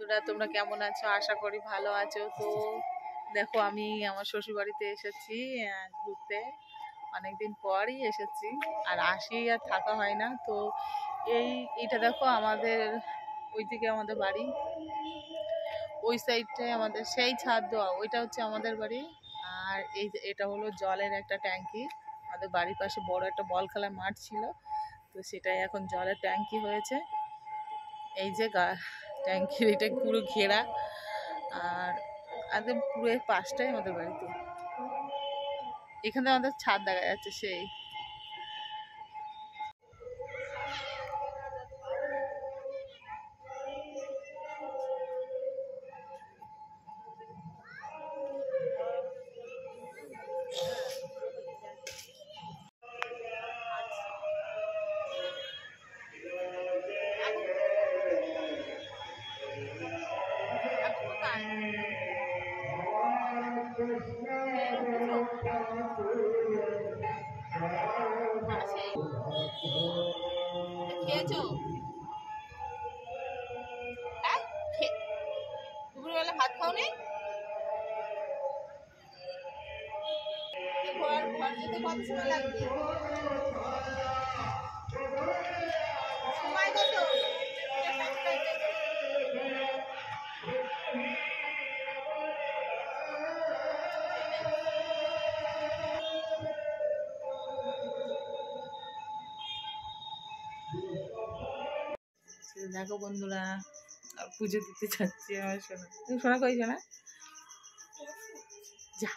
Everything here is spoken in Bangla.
বন্ধুরা, তোমরা কেমন আছো? আশা করি ভালো আছো। তো দেখো, আমি আমার শ্বশুরবাড়িতে এসেছি ঘুরতে। অনেকদিন পরই এসেছি, আর আসি আর থাকা হয় না। তো এইটা দেখো, আমাদের ওইদিকে আমাদের বাড়ি, ওই সাইডটায় আমাদের সেই ছাদ দেওয়া, ওইটা হচ্ছে আমাদের বাড়ি। আর এটা হলো জলের একটা ট্যাঙ্কি। আমাদের বাড়ির পাশে বড় একটা বল খেলার মাঠ ছিল, তো সেটাই এখন জলের ট্যাঙ্কি হয়েছে। এই যে ট্যাঙ্কির এটা পুরো ঘেরা, আর একদম পুরো পাশটাই আমাদের বাড়িতে। এখানে আমাদের ছাদ দেখা যাচ্ছে সেই। খেয়েছো? হ্যাঁ, দুপুরবেলা ভাত খাওনি? ঘর যেতে কত সময় লাগবে? সময় কত? দেখো বন্ধুরা, পুজো দিতে যাচ্ছি আমার সোনা। তুমি সোনা কই সোনা? যা।